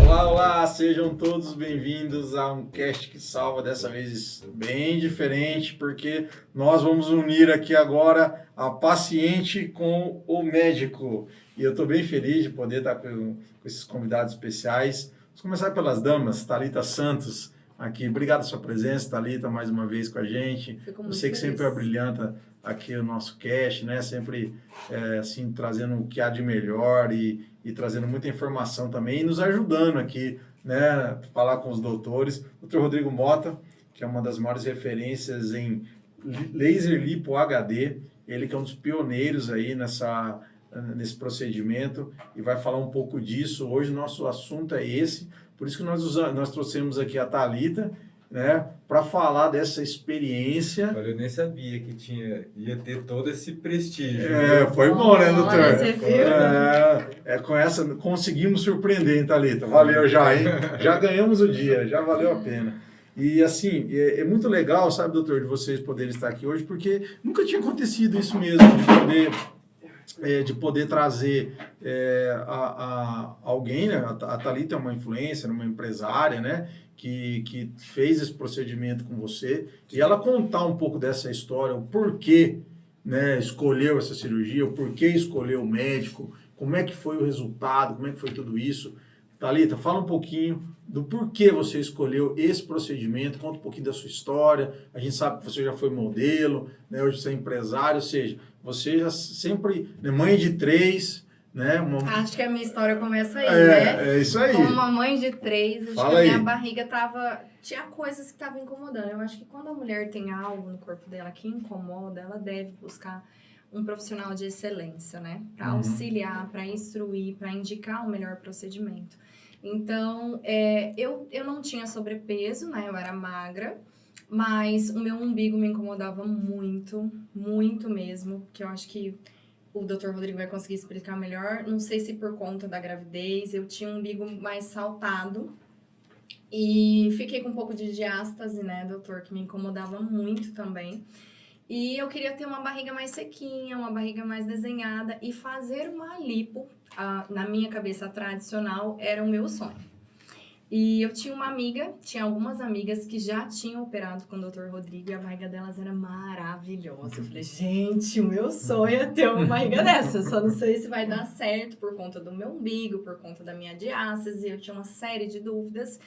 Olá, sejam todos bem-vindos a um cast que salva, dessa vez bem diferente, porque nós vamos unir aqui agora a paciente com o médico. E eu estou bem feliz de poder estar com esses convidados especiais. Vamos começar pelas damas, Thalita Santos, aqui. Obrigado pela sua presença, Thalita, mais uma vez com a gente. Fico muito Você que feliz. sempre abrilhanta aqui o nosso cast, né? Sempre assim, trazendo o que há de melhor e trazendo muita informação também e nos ajudando aqui, né? Falar com os doutores. Dr. Rodrigo Mota, que é uma das maiores referências em laser lipo HD, ele que é um dos pioneiros aí nesse procedimento e vai falar um pouco disso. Hoje nosso assunto é esse, por isso que nós trouxemos aqui a Thalita, né, para falar dessa experiência. Olha, eu nem sabia que ia ter todo esse prestígio. Foi bom, né, doutor? Olha, você viu? Com essa conseguimos surpreender, hein, Thalita? Valeu já, hein? Já ganhamos o dia, já valeu a pena. E assim, é muito legal, sabe, doutor, de vocês poderem estar aqui hoje, porque nunca tinha acontecido isso mesmo, de poder trazer alguém, né? A Thalita é uma influencer, uma empresária, né? Que fez esse procedimento com você, e ela contar um pouco dessa história, o porquê, né, escolheu essa cirurgia, o porquê escolheu o médico, como é que foi o resultado, como é que foi tudo isso. Thalita, fala um pouquinho do porquê você escolheu esse procedimento, conta um pouquinho da sua história. A gente sabe que você já foi modelo, né, hoje você é empresário, ou seja, você já sempre, né, mãe de 3, né? Acho que a minha história começa aí, né? É isso aí. Como uma mãe de 3, acho Fala que a minha aí. barriga tinha coisas que estavam incomodando. Eu acho que quando a mulher tem algo no corpo dela que incomoda, ela deve buscar um profissional de excelência, né? Para auxiliar, para instruir, para indicar o melhor procedimento. Então, eu não tinha sobrepeso, né? Eu era magra, mas o meu umbigo me incomodava muito, muito mesmo, que eu acho que o Dr. Rodrigo vai conseguir explicar melhor. Não sei se por conta da gravidez, eu tinha um umbigo mais saltado e fiquei com um pouco de diástase, né, doutor, que me incomodava muito também. E eu queria ter uma barriga mais sequinha, uma barriga mais desenhada e fazer uma lipo, na minha cabeça tradicional, era o meu sonho. E eu tinha algumas amigas que já tinham operado com o Dr. Rodrigo e a barriga delas era maravilhosa. Eu falei, gente, o meu sonho é ter uma barriga dessa. Eu só não sei se vai dar certo por conta do meu umbigo, por conta da minha diástase. Eu tinha uma série de dúvidas.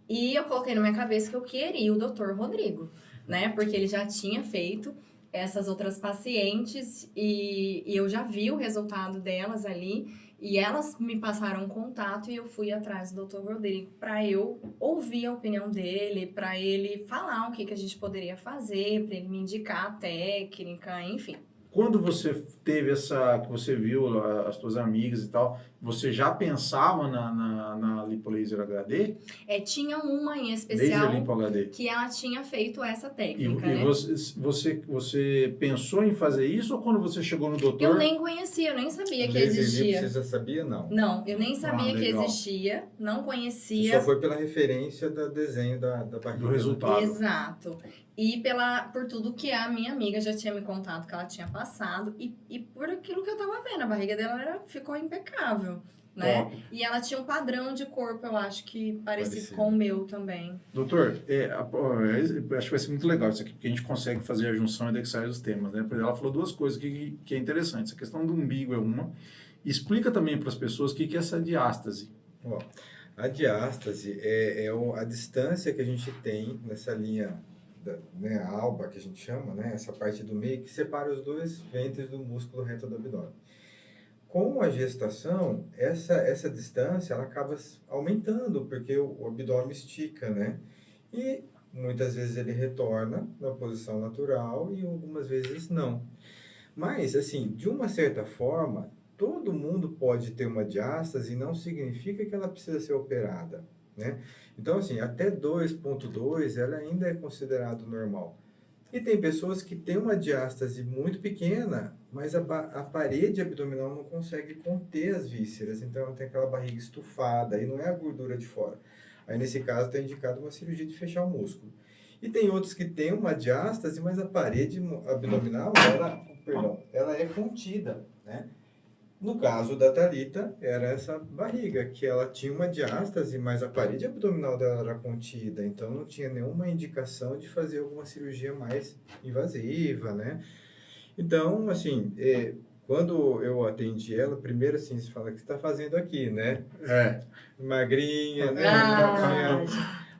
E eu coloquei na minha cabeça que eu queria o Dr. Rodrigo, né? Porque ele já tinha feito essas outras pacientes e eu já vi o resultado delas ali. E elas me passaram um contato e eu fui atrás do Dr. Rodrigo para eu ouvir a opinião dele, para ele falar o que a gente poderia fazer, para ele me indicar a técnica, enfim. Quando você teve que você viu as suas amigas e tal, você já pensava na Lipolaser HD? Tinha uma em especial Laser Lipo HD. que ela tinha feito essa técnica, E né? você pensou em fazer isso ou quando você chegou no doutor? Eu nem conhecia, eu nem sabia que existia. Você já sabia, não? Não, eu nem sabia que legal. existia, não Você conhecia. só foi pela referência do desenho da barriga. Do resultado. Exato. E por tudo que a minha amiga já tinha me contado que ela tinha passado e por aquilo que eu tava vendo, a barriga dela ficou impecável, né? Top. E ela tinha um padrão de corpo, eu acho que parecido com o meu também. Doutor, acho que vai ser muito legal isso aqui, porque a gente consegue fazer a junção e indexar os temas, né? Ela falou duas coisas que é interessante. Essa questão do umbigo é uma. Explica também para as pessoas o que é essa diástase. Ó, a diástase é a distância que a gente tem nessa linha, né, a alba, que a gente chama, né? Essa parte do meio que separa os dois ventres do músculo reto do abdômen. Com a gestação, essa distância ela acaba aumentando, porque o abdômen estica, né? E muitas vezes ele retorna na posição natural e algumas vezes não. Mas, assim, de uma certa forma, todo mundo pode ter uma diástase e não significa que ela precisa ser operada, né? Então, assim, até 2,2 ela ainda é considerado normal. E tem pessoas que têm uma diástase muito pequena, mas a parede abdominal não consegue conter as vísceras, então ela tem aquela barriga estufada, e não é a gordura de fora. Aí, nesse caso, está indicado uma cirurgia de fechar o músculo. E tem outros que têm uma diástase, mas a parede abdominal, ela é contida, né? No caso da Thalita, era essa barriga, que ela tinha uma diástase, mas a parede abdominal dela era contida, então não tinha nenhuma indicação de fazer alguma cirurgia mais invasiva, né? Então, assim, quando eu atendi ela, primeiro assim, se fala, o que você está fazendo aqui, né? Magrinha, né?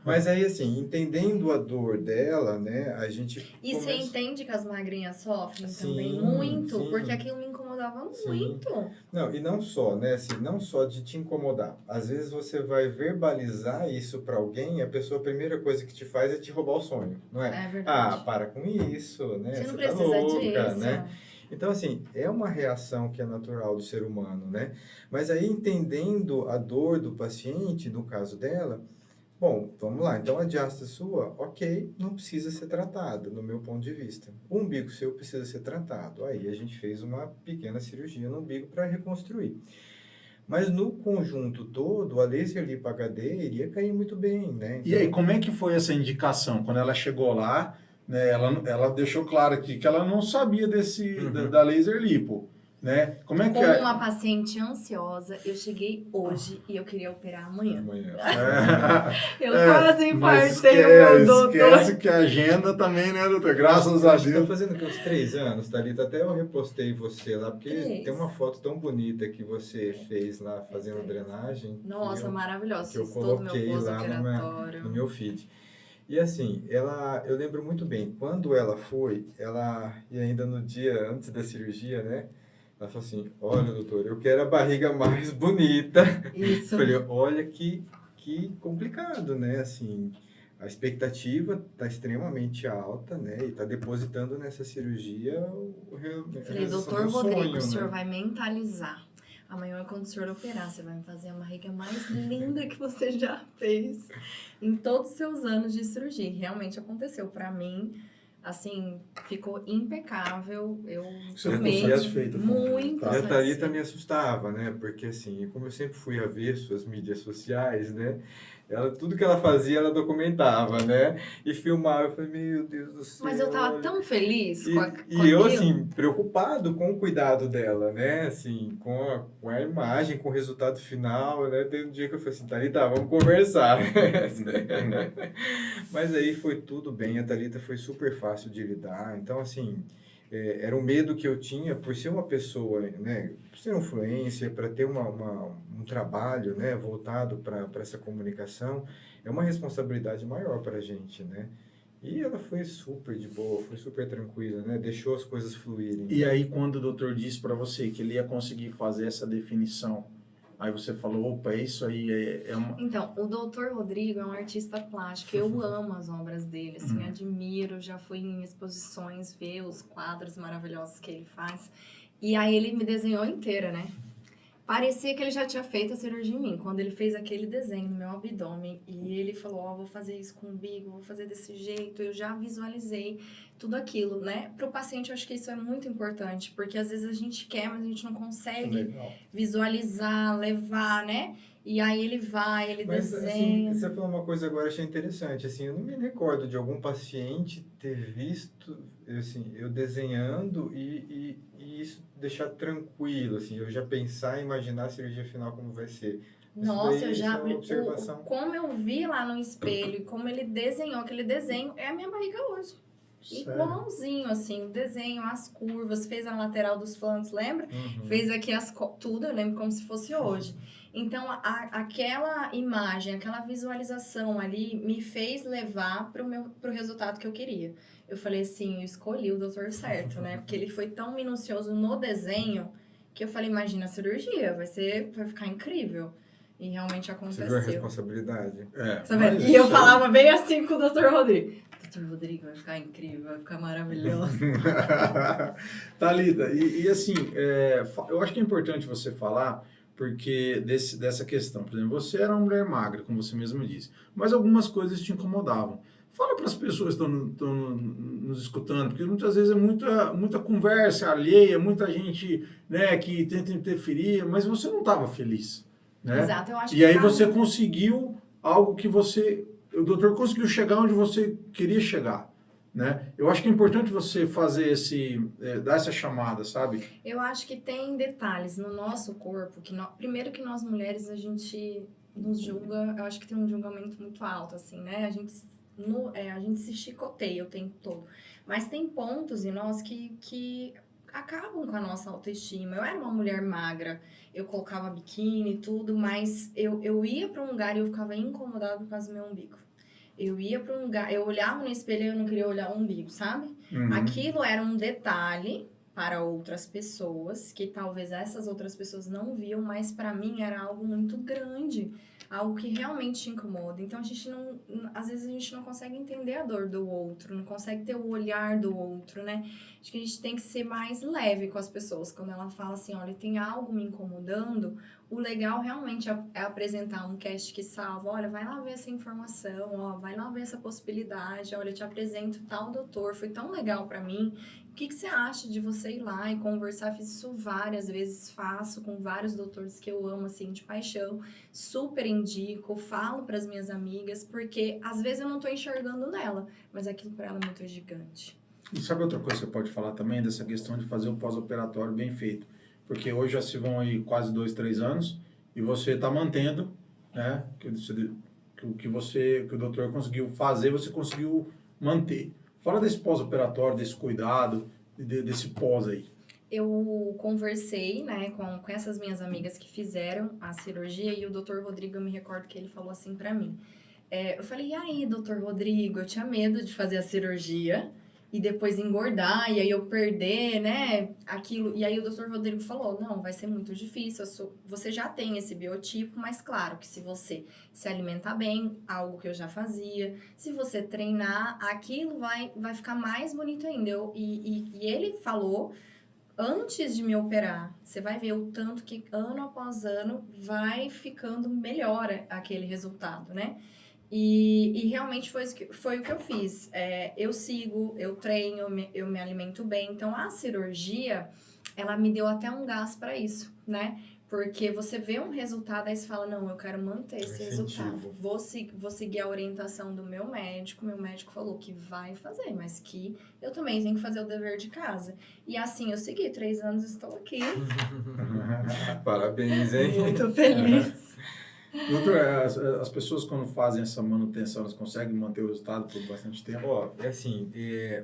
Mas aí, assim, entendendo a dor dela, né, a gente E você entende que as magrinhas sofrem também Sim, muito? sim. Porque aquilo me incomodava Sim. muito. Não, e não só, né, assim, não só de te incomodar. Às vezes você vai verbalizar isso para alguém, a pessoa, a primeira coisa que te faz é te roubar o sonho, não é? É verdade. Para com isso, né? Você não tá precisa louca, disso. né? Então, assim, é uma reação que é natural do ser humano, né? Mas aí, entendendo a dor do paciente, no caso dela, bom, vamos lá. Então, a diástase sua, ok, não precisa ser tratada, no meu ponto de vista. O umbigo seu precisa ser tratado. Aí, a gente fez uma pequena cirurgia no umbigo para reconstruir. Mas, no conjunto todo, a laser lipo HD iria cair muito bem, né? E aí, como é que foi essa indicação? Quando ela chegou lá, né, ela deixou claro aqui que ela não sabia da laser lipo, né? Como é que Como uma paciente ansiosa, eu cheguei hoje e eu queria operar amanhã. Eu quase infartei o meu doutor. Esquece que a agenda também, né, doutor? Graças a Deus. Está fazendo aqui uns 3 anos, Thalita. Até eu repostei você lá, porque 3. tem uma foto tão bonita que você fez lá fazendo drenagem. Nossa, maravilhosa. Que eu Fiz todo o meu coloquei lá pós-operatório. no meu feed. E assim, eu lembro muito bem, quando ela foi, e ainda no dia antes da cirurgia, né? Ela falou assim, olha, doutor, eu quero a barriga mais bonita. Isso. Eu falei, olha que complicado, né? Assim, a expectativa está extremamente alta, né? E está depositando nessa cirurgia Falei, doutor Rodrigo, o senhor vai mentalizar. Amanhã, quando o senhor operar, você vai me fazer a barriga mais linda que você já fez em todos os seus anos de cirurgia. Realmente aconteceu. Para mim, assim, ficou impecável. Você ficou satisfeita? Muito E a satisfeita. Thalita me assustava, né? Porque assim, como eu sempre fui avesso às mídias sociais, né? Tudo que ela fazia, ela documentava, né? E filmava. Eu falei, meu Deus do céu. Mas eu tava tão feliz com E eu, aquilo. assim, preocupado com o cuidado dela, né? Assim, com a imagem, com o resultado final, né? Tem um dia que eu falei assim, Thalita, vamos conversar. Mas aí foi tudo bem, a Thalita foi super fácil de lidar. Então, assim, era um medo que eu tinha por ser uma pessoa, né? Por ser influencer, para ter um trabalho, né? Voltado para essa comunicação, é uma responsabilidade maior para a gente, né? E ela foi super de boa, foi super tranquila, né? Deixou as coisas fluírem. E aí, quando o doutor disse para você que ele ia conseguir fazer essa definição, aí você falou, opa, isso aí é uma... Então, o doutor Rodrigo é um artista plástico, eu amo as obras dele, assim, admiro, já fui em exposições ver os quadros maravilhosos que ele faz. E aí ele me desenhou inteira, né? Parecia que ele já tinha feito a cirurgia em mim, quando ele fez aquele desenho no meu abdômen. E ele falou, vou fazer isso com o umbigo, vou fazer desse jeito. Eu já visualizei tudo aquilo, né? Para o paciente, eu acho que isso é muito importante, porque às vezes a gente quer, mas a gente não consegue visualizar, levar, né? E aí ele vai, ele desenha. Assim, você falou uma coisa agora, achei interessante. Assim, eu não me recordo de algum paciente ter visto, assim, eu desenhando e isso deixar tranquilo, assim, eu já pensar e imaginar a cirurgia final como vai ser. Nossa, eu já... observação. Como eu vi lá no espelho e como ele desenhou aquele desenho, é a minha barriga hoje. Igualzinho, assim, o desenho, as curvas, fez a lateral dos flancos, lembra? Fez aqui tudo, eu lembro como se fosse hoje. Então, aquela imagem, aquela visualização ali me fez levar pro resultado que eu queria. Eu falei assim, eu escolhi o doutor certo, né? Porque ele foi tão minucioso no desenho que eu falei, imagina a cirurgia, vai ficar incrível. E realmente aconteceu. Você viu a responsabilidade? Tá vendo? E eu falava bem assim com o doutor Rodrigo. Doutor Rodrigo, vai ficar incrível, vai ficar maravilhoso. Thalita, e assim, eu acho que é importante você falar, porque dessa questão, por exemplo, você era uma mulher magra, como você mesmo disse, mas algumas coisas te incomodavam. Fala para as pessoas que estão nos escutando, porque muitas vezes é muita conversa alheia, muita gente, né, que tenta interferir, mas você não estava feliz, né? Exato, eu acho e aí você conseguiu algo que o doutor conseguiu chegar onde você queria chegar, né? Eu acho que é importante você fazer dar essa chamada, sabe? Eu acho que tem detalhes no nosso corpo primeiro que nós mulheres a gente nos julga, eu acho que tem um julgamento muito alto assim, né? A gente se chicoteia o tempo todo. Mas tem pontos em nós que acabam com a nossa autoestima. Eu era uma mulher magra, eu colocava biquíni e tudo, mas eu ia para um lugar e eu ficava incomodada por causa do meu umbigo. Eu ia para um lugar, eu olhava no espelho e eu não queria olhar o umbigo, sabe? Uhum. Aquilo era um detalhe para outras pessoas, que talvez essas outras pessoas não viam, mas para mim era algo muito grande, algo que realmente te incomoda. Então às vezes a gente não consegue entender a dor do outro, não consegue ter o olhar do outro, né? Acho que a gente tem que ser mais leve com as pessoas. Quando ela fala assim, olha, tem algo me incomodando, o legal realmente é apresentar um cast que salva, olha, vai lá ver essa informação, ó, vai lá ver essa possibilidade, olha, eu te apresento tal doutor, foi tão legal pra mim. O que você acha de você ir lá e conversar? Fiz isso várias vezes, faço com vários doutores que eu amo, assim, de paixão. Super indico, falo para as minhas amigas, porque às vezes eu não tô enxergando nela, mas aquilo para ela é muito gigante. E sabe outra coisa que você pode falar também dessa questão de fazer o pós-operatório bem feito? Porque hoje já se vão aí quase 2, 3 anos e você está mantendo, né? Que o doutor conseguiu fazer, você conseguiu manter. Fala desse pós-operatório, desse cuidado, desse pós aí. Eu conversei, né, com essas minhas amigas que fizeram a cirurgia e o doutor Rodrigo, eu me recordo que ele falou assim pra mim. Eu falei, e aí, doutor Rodrigo, eu tinha medo de fazer a cirurgia e depois engordar e aí eu perder, né, aquilo. E aí o doutor Rodrigo falou, não, vai ser muito difícil, você já tem esse biotipo, mas claro que se você se alimentar bem, algo que eu já fazia, se você treinar, aquilo vai ficar mais bonito ainda. E ele falou, antes de me operar, você vai ver o tanto que ano após ano vai ficando melhor aquele resultado, né? E realmente foi o que eu fiz. Eu sigo, eu treino, eu me alimento bem. Então, a cirurgia, ela me deu até um gás para isso, né? Porque você vê um resultado, aí você fala, não, eu quero manter esse resultado. Vou seguir a orientação do meu médico. Meu médico falou que vai fazer, mas que eu também tenho que fazer o dever de casa. E assim eu segui, 3 anos estou aqui. Parabéns, hein? Muito feliz. Doutor, as pessoas quando fazem essa manutenção, elas conseguem manter o resultado por bastante tempo? Ó,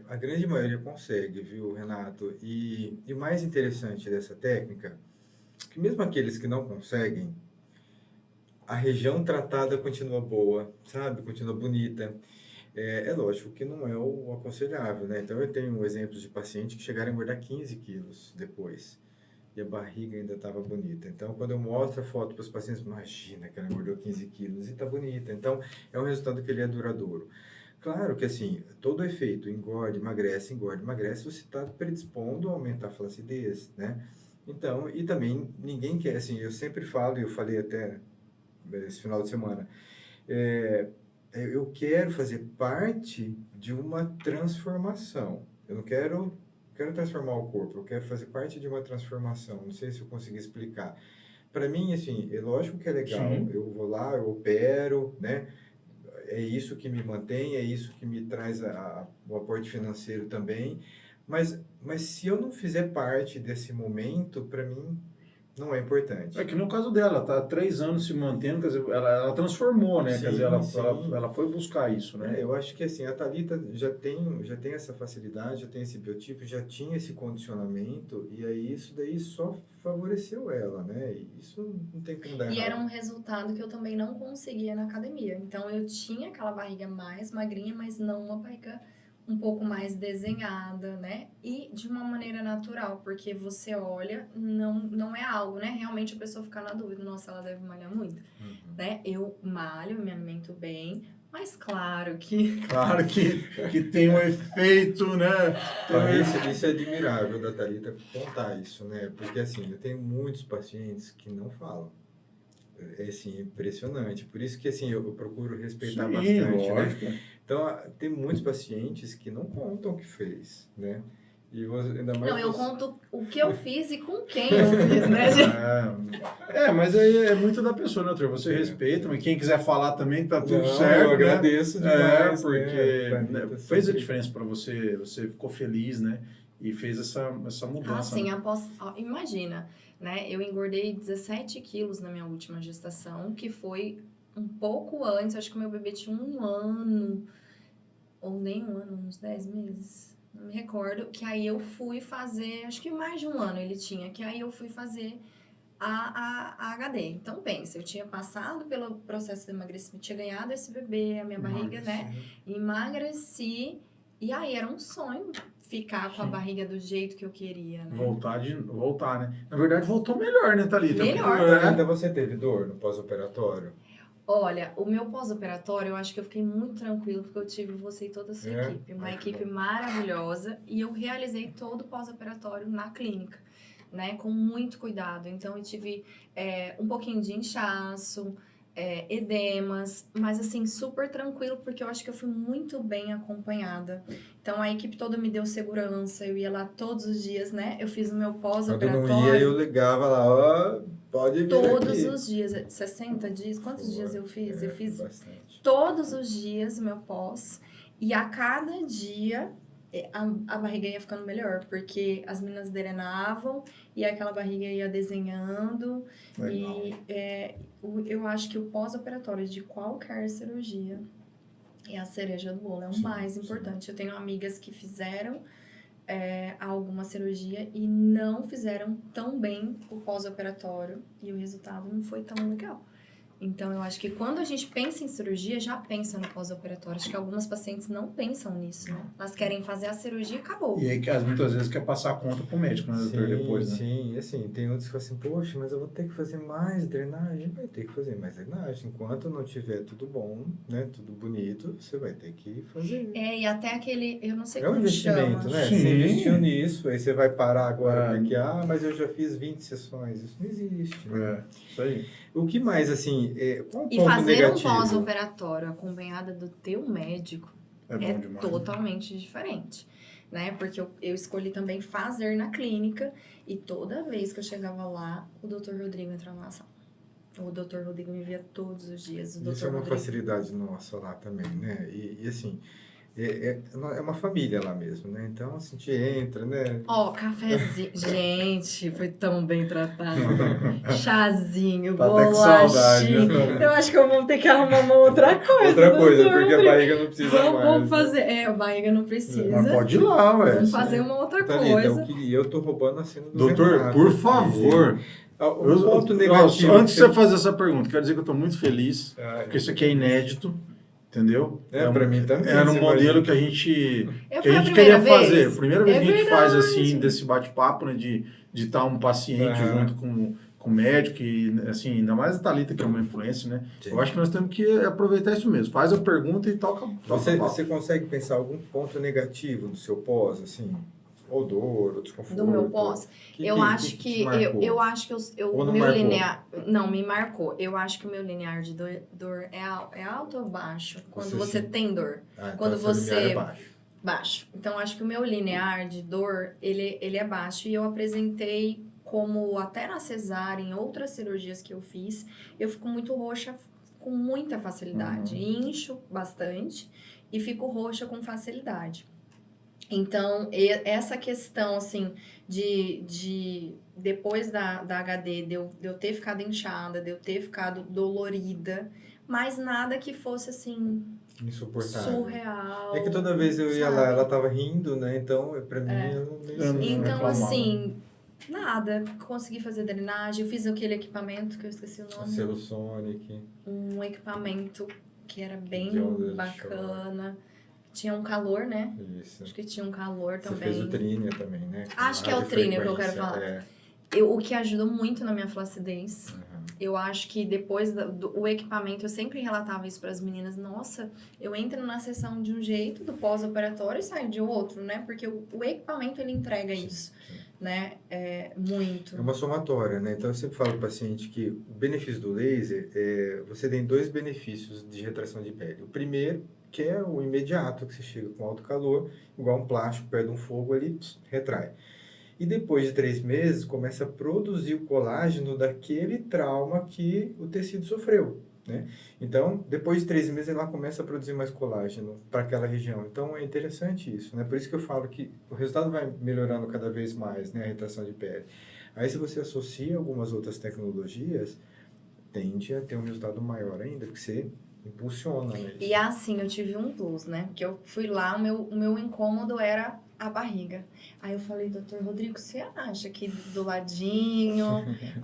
a grande maioria consegue, viu, Renato? E o mais interessante dessa técnica, que mesmo aqueles que não conseguem, a região tratada continua boa, sabe? Continua bonita. É lógico que não é o aconselhável, né? Então, eu tenho exemplos de pacientes que chegaram a engordar 15 quilos depois. E a barriga ainda estava bonita. Então, quando eu mostro a foto para os pacientes, imagina que ela engordou 15 quilos e está bonita. Então, é um resultado que ele é duradouro. Claro que, assim, todo efeito, engorde, emagrece, você está predispondo a aumentar a flacidez, né? Então, e também, ninguém quer, assim, eu sempre falo, e eu falei até esse final de semana, eu quero fazer parte de uma transformação. Eu não quero transformar o corpo, eu quero fazer parte de uma transformação. Não sei se eu consegui explicar. Para mim, assim, é lógico que é legal. Sim. Eu vou lá, eu opero, né? É isso que me mantém, é isso que me traz o aporte financeiro também. Mas se eu não fizer parte desse momento, para mim, não é importante. É que no caso dela, tá 3 anos se mantendo, quer dizer, ela transformou, né? Sim, quer dizer, sim. ela foi buscar isso, né? Eu acho que assim, a Thalita já tem essa facilidade, já tem esse biotipo, já tinha esse condicionamento, e aí isso daí só favoreceu ela, né? E isso não tem como dar E errado. era um resultado que eu também não conseguia na academia. Então, eu tinha aquela barriga mais magrinha, mas não uma barriga um pouco mais desenhada, né? E de uma maneira natural, porque você olha, não é algo, né? Realmente a pessoa fica na dúvida, nossa, ela deve malhar muito, né? Eu malho, me alimento bem, mas claro que... Claro que tem um efeito, né? Isso é admirável da Thalita contar isso, né? Porque assim, eu tenho muitos pacientes que não falam. É assim, impressionante. Por isso que assim, eu procuro respeitar Sim, bastante, lógico. né? Então, tem muitos pacientes que não contam o que fez, né? E você, ainda mais Não, eu você- conto o que eu fiz e com quem eu fiz, né, gente? Mas aí é muito da pessoa, né, doutor? Você respeita, mas quem quiser falar também tá tudo Não, certo, eu né? agradeço demais, porque né? Pra mim né, tá fez a sempre- diferença para você, você ficou feliz, né? E fez essa mudança. Assim, né? imagina, né? Eu engordei 17 quilos na minha última gestação, que foi um pouco antes, acho que o meu bebê tinha 1 ano, ou nem 1 ano, uns 10 meses. Não me recordo, que aí eu fui fazer, acho que mais de 1 ano ele tinha, que aí eu fui fazer a HD. Então, pensa, eu tinha passado pelo processo de emagrecimento, tinha ganhado esse bebê, a minha barriga, né? Emagreci, e aí era um sonho ficar com a Sim. barriga do jeito que eu queria, né? Voltar, né? Na verdade, voltou melhor, né, Thalita? Melhor. Porque, Ainda você teve dor no pós-operatório? Olha, o meu pós-operatório, eu acho que eu fiquei muito tranquilo, porque eu tive você e toda a sua É? equipe. Uma Ai, que equipe bom. maravilhosa, e eu realizei todo o pós-operatório na clínica, né? Com muito cuidado. Então, eu tive um pouquinho de inchaço, edemas, mas assim, super tranquilo, porque eu acho que eu fui muito bem acompanhada. Então, a equipe toda me deu segurança, eu ia lá todos os dias, né? Eu fiz o meu Quando pós-operatório. não ia, eu ligava lá, ó, pode vir Todos aqui. os dias, 60 dias, quantos dias eu fiz? Eu fiz Bastante. todos os dias o meu pós, e a cada dia a barriga ia ficando melhor, porque as meninas drenavam e aquela barriga ia desenhando. Legal. E eu acho que o pós-operatório de qualquer cirurgia é a cereja do bolo, é o Sim, mais sim. importante. Eu tenho amigas que fizeram alguma cirurgia e não fizeram tão bem o pós-operatório e o resultado não foi tão legal. Então, eu acho que quando a gente pensa em cirurgia, já pensa no pós-operatório. Acho que algumas pacientes não pensam nisso, né? Elas querem fazer a cirurgia e acabou. E aí, muitas vezes, quer passar a conta pro médico, né, doutor, depois, né? Sim, e assim, tem outros que falam assim, poxa, mas eu vou ter que fazer mais drenagem. Vai ter que fazer mais drenagem. Enquanto não tiver tudo bom, né, tudo bonito, você vai ter que fazer. E até aquele, eu não sei É um como investimento, chama. né? Sim. Você investiu nisso, aí você vai parar agora É. porque, mas eu já fiz 20 sessões. Isso não existe, né? Isso aí. O que mais, assim, qual o E ponto fazer negativo? um pós-operatório acompanhada do teu médico É bom demais. totalmente diferente, né? Porque eu escolhi também fazer na clínica, e toda vez que eu chegava lá, o Dr. Rodrigo entrava na sala. O Dr. Rodrigo me via todos os dias. O Dr. Isso é uma Rodrigo... facilidade nossa lá também, né? E assim, é uma família lá mesmo, né? Então, assim, a gente entra, né? Ó, cafezinho. Gente, foi tão bem tratado. Chazinho, Tá até com saudade, bolachinha. né? Eu acho que eu vou ter que arrumar uma outra coisa. Outra coisa, doutor porque a Rodrigo. barriga não precisa mais. Vamos fazer. A barriga não precisa. Mas pode ir lá, ué. Vamos fazer uma outra Thalita, coisa. eu tô roubando a cena do Doutor, Renato por aqui. favor. O ponto negativo... Antes de você fazer essa pergunta, quero dizer que eu estou muito feliz, Ah, porque isso aqui é inédito, entendeu? pra mim também. Era um você modelo imagina. que a gente Foi a queria primeira fazer. vez? Primeira vez É que a gente faz verdade. assim, desse bate-papo, né? De estar um paciente Aham. junto com o médico, e assim, ainda mais a Thalita, que é uma influência, né? Sim. Eu acho que nós temos que aproveitar isso mesmo. Faz a pergunta e toca o papo. Você consegue pensar algum ponto negativo do seu pós, assim? Ou dor, desconforto? Do meu pós, eu acho que te marcou? eu acho que Ou o não meu marcou? linear não me marcou. Eu acho que o meu linear de dor é alto ou baixo quando você sim. tem dor. Então quando seu você- linear é baixo. Baixo. Então, acho que o meu linear de dor, ele é baixo. E eu apresentei como, até na cesárea, em outras cirurgias que eu fiz, eu fico muito roxa com muita facilidade. Incho bastante e fico roxa com facilidade. Então, essa questão, assim, de depois da HD, de eu ter ficado inchada, de eu ter ficado dolorida, mas nada que fosse, assim, Insuportável. surreal. É que toda vez eu ia sabe? lá, ela tava rindo, né? Então, pra mim, eu não nem Eu não- sei. Então, reclamava. assim, nada. Consegui fazer drenagem. Eu fiz aquele equipamento que eu esqueci o A nome. Celosonic. Um equipamento que era bem De onda de bacana. Tinha um calor, né? Isso. Acho que tinha um calor Você também. fez o Trínia também, né? Acho que é o Trínia que eu quero Radiofrequência, falar. O que ajudou muito na minha flacidez. Uhum. Eu acho que depois do equipamento, eu sempre relatava isso para as meninas. Nossa, eu entro na sessão de um jeito, do pós-operatório, e saio de outro, né? Porque o equipamento, ele entrega isso, Sim. né? Muito. É uma somatória, né? Então, eu sempre falo para o paciente que o benefício do laser você tem 2 benefícios de retração de pele. O primeiro que é o imediato, que você chega com alto calor, igual um plástico, perde um fogo, ele retrai. E depois de 3 meses, começa a produzir o colágeno daquele trauma que o tecido sofreu, né? Então, depois de 3 meses, ela começa a produzir mais colágeno para aquela região. Então, é interessante isso, né? Por isso que eu falo que o resultado vai melhorando cada vez mais, né? A retração de pele. Aí, se você associa algumas outras tecnologias, tende a ter um resultado maior ainda, porque você impulsiona isso. E assim, eu tive um plus, né? Porque eu fui lá, o meu incômodo era a barriga. Aí eu falei, doutor Rodrigo, você acha que do ladinho?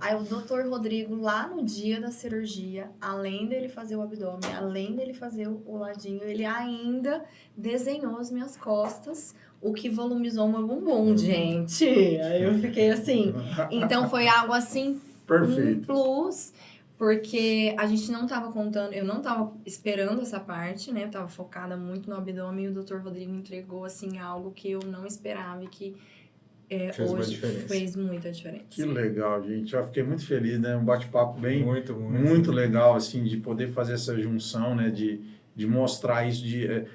Aí o doutor Rodrigo, lá no dia da cirurgia, além dele fazer o abdômen, além dele fazer o ladinho, ele ainda desenhou as minhas costas, o que volumizou meu bumbum, gente. Aí eu fiquei assim. Então foi algo assim, Perfeito. um plus. Porque a gente não tava contando, eu não tava esperando essa parte, né? Eu tava focada muito no abdômen e o Dr. Rodrigo entregou, assim, algo que eu não esperava e que Fez uma hoje diferença. fez muita diferença. Que legal, gente. Eu fiquei muito feliz, né? Um bate-papo bem Muito legal, assim, de poder fazer essa junção, né? De mostrar isso,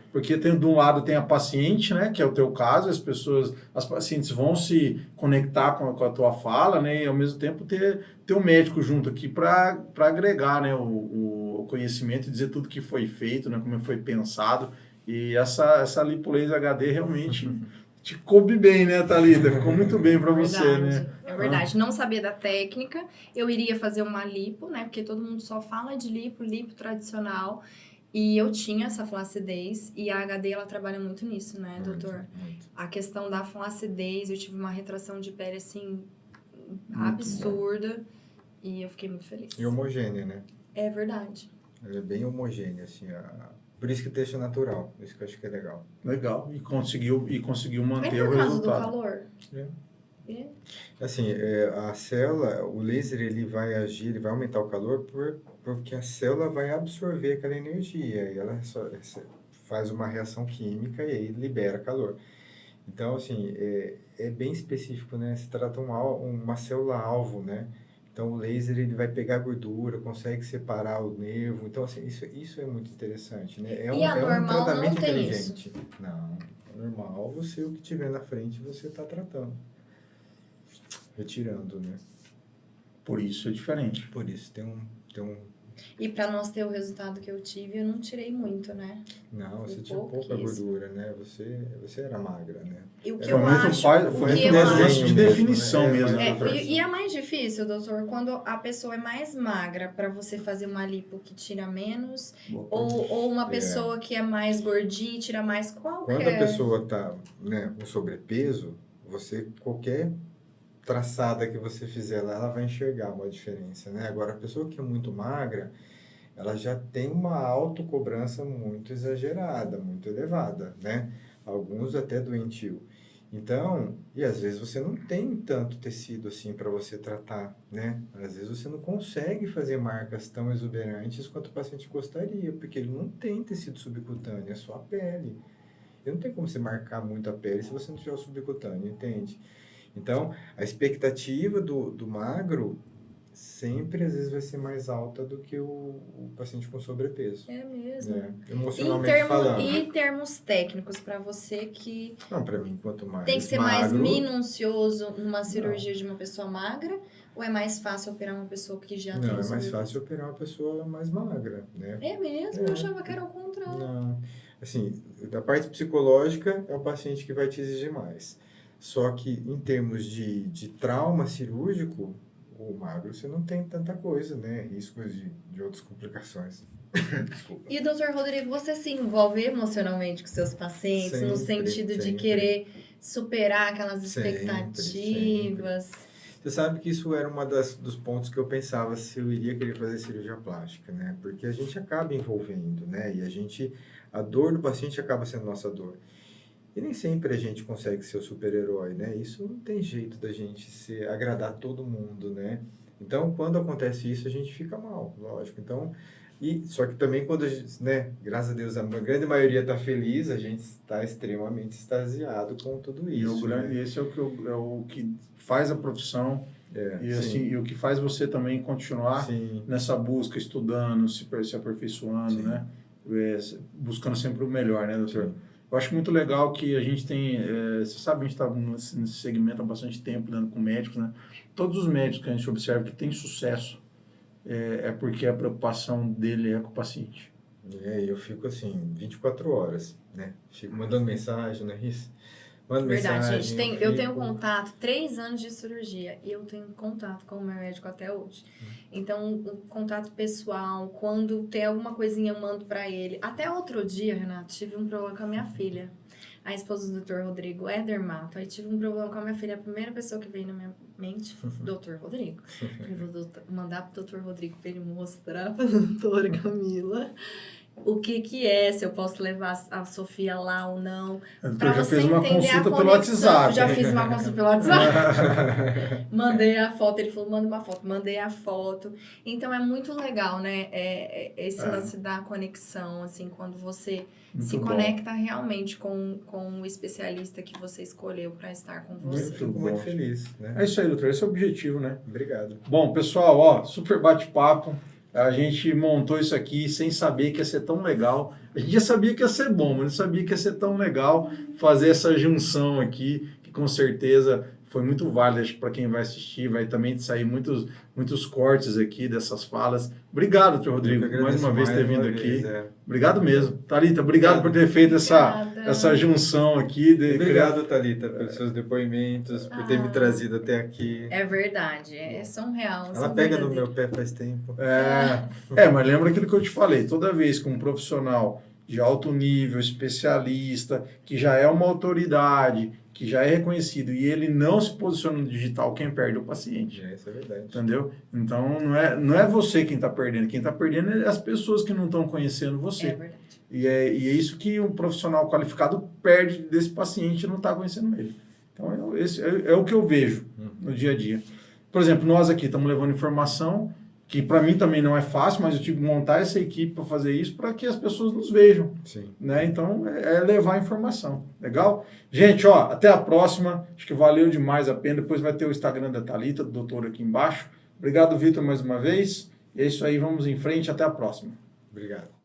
porque tem, de um lado tem a paciente, né? Que é o teu caso, as pacientes vão se conectar com a tua fala, né? E ao mesmo tempo ter um médico junto aqui para agregar, né? O conhecimento e dizer tudo que foi feito, né? Como foi pensado. E essa Lipolaser HD realmente te coube bem, né, Thalita? Ficou muito bem para você, né? É verdade. Não sabia da técnica. Eu iria fazer uma lipo, né? Porque todo mundo só fala de lipo tradicional. E eu tinha essa flacidez. E a HD, ela trabalha muito nisso, né, doutor? Muito. A questão da flacidez, eu tive uma retração de pele, assim, Muito absurda. E eu fiquei muito feliz. E homogênea, né? É verdade. Ela é bem homogênea, assim. Por isso que deixa natural. Isso que eu acho que é legal. Legal. E conseguiu manter É o por causa do resultado. calor? É. Assim, a célula, o laser, ele vai agir, ele vai aumentar o calor porque a célula vai absorver aquela energia e ela faz uma reação química e aí libera calor. Então, assim, é bem específico, né? Se trata uma célula-alvo, né? Então, o laser, ele vai pegar gordura, consegue separar o nervo. Então, assim, isso é muito interessante, né? É E a um normal tratamento não tem inteligente. Não, normal, o que tiver na frente, você está tratando. Retirando, né? Por isso é diferente. Por isso, tem um... E pra nós ter o resultado que eu tive, eu não tirei muito, né? Não, você Foi tinha pouca pouquíssimo. gordura, né? Você era magra, né? E o que Era eu muito acho... faz- o foi que muito eu desenho acho... de definição né? mesmo, É, doutor. e é mais difícil, doutor, quando a pessoa é mais magra pra você fazer uma lipo que tira menos, ou uma pessoa que é mais gordinha e tira mais, qual Quando que a é? pessoa tá, né, com sobrepeso, qualquer traçada que você fizer lá, ela vai enxergar uma diferença, né? Agora, a pessoa que é muito magra, ela já tem uma autocobrança muito exagerada, muito elevada, né? Alguns até doentio. Então, e às vezes você não tem tanto tecido assim para você tratar, né? Às vezes você não consegue fazer marcas tão exuberantes quanto o paciente gostaria, porque ele não tem tecido subcutâneo, é só a pele. E não tem como você marcar muito a pele se você não tiver o subcutâneo, entende? Então, a expectativa do magro sempre, às vezes, vai ser mais alta do que o paciente com sobrepeso. É mesmo. Né? Emocionalmente falando. E termos técnicos para você que Não, para mim, quanto mais tem que ser magro, mais minucioso numa cirurgia de uma pessoa magra, ou é mais fácil operar uma pessoa que já tem Não, é mais sobrepeso? fácil operar uma pessoa mais magra, né? É mesmo? É. Eu achava que era o contrário. Não. Assim, da parte psicológica, é o paciente que vai te exigir mais. Só que, em termos de trauma cirúrgico, o magro você não tem tanta coisa, né? Riscos de outras complicações. Desculpa. E, doutor Rodrigo, você se envolve emocionalmente com seus pacientes, no Sempre, sentido de sempre. querer superar aquelas Sempre, expectativas? Você sabe que isso era dos pontos que eu pensava se eu iria querer fazer cirurgia plástica, né? Porque a gente acaba envolvendo, né? E a dor do paciente acaba sendo nossa dor. E nem sempre a gente consegue ser o super-herói, né? Isso não tem jeito da gente agradar todo mundo, né? Então, quando acontece isso, a gente fica mal, lógico. Então, só que também quando a gente, né? Graças a Deus, a grande maioria está feliz, a gente está extremamente extasiado com tudo isso. E esse é o que faz a profissão e o que faz você também continuar Sim. nessa busca, estudando, se aperfeiçoando, Sim. né? buscando sempre o melhor, né, doutor? Eu acho muito legal que a gente tem, você sabe, a gente está nesse segmento há bastante tempo, lidando com médicos, né? Todos os médicos que a gente observa que têm sucesso é porque a preocupação dele é com o paciente. Eu fico assim, 24 horas, né? Fico mandando mensagem, não é isso? Mando Verdade, mensagem, gente. Eu tenho contato, 3 anos de cirurgia, e eu tenho contato com o meu médico até hoje. Então, o contato pessoal, quando tem alguma coisinha, eu mando pra ele. Até outro dia, Renato, tive um problema com a minha filha. A esposa do Dr. Rodrigo é dermato. Aí tive um problema com a minha filha. A primeira pessoa que veio na minha mente, Dr. Rodrigo. Falei, vou mandar pro Dr. Rodrigo pra ele mostrar pra doutora Camila o que é, se eu posso levar a Sofia lá ou não. Para já fez uma consulta pelo WhatsApp. Já fiz uma consulta pelo WhatsApp. Mandei a foto, ele falou, manda uma foto. Mandei a foto. Então, é muito legal, né? Esse lance da conexão, assim, quando você muito se bom. Conecta realmente com o especialista que você escolheu para estar com você. Eu fico muito feliz, né? É isso aí, doutor. Esse é o objetivo, né? Obrigado. Bom, pessoal, ó, super bate-papo. A gente montou isso aqui sem saber que ia ser tão legal. A gente já sabia que ia ser bom, mas não sabia que ia ser tão legal fazer essa junção aqui, que com certeza foi muito válida para quem vai assistir. Vai também sair muitos cortes aqui dessas falas. Obrigado, doutor Rodrigo, por mais uma vez ter vindo aqui. Obrigado mesmo. Thalita, obrigado por ter feito essa junção aqui. Obrigado, Thalita, pelos seus depoimentos, por ter me trazido até aqui. É verdade, são reais. Ela pega no meu pé faz tempo. Mas lembra aquilo que eu te falei, toda vez que um profissional de alto nível, especialista, que já é uma autoridade, que já é reconhecido, e ele não se posiciona no digital, quem perde é o paciente. Isso é verdade. Entendeu? Então, não é você quem está perdendo. Quem está perdendo é as pessoas que não estão conhecendo você. É verdade. E é isso que um profissional qualificado perde desse paciente e não está conhecendo ele. Então, esse é o que eu vejo no dia a dia. Por exemplo, nós aqui estamos levando informação, que para mim também não é fácil, mas eu tive que montar essa equipe para fazer isso, para que as pessoas nos vejam. Sim. Né? Então, é levar informação. Legal? Gente, ó, até a próxima. Acho que valeu demais a pena. Depois vai ter o Instagram da Thalita, do doutor aqui embaixo. Obrigado, Vitor, mais uma vez. E é isso aí, vamos em frente. Até a próxima. Obrigado.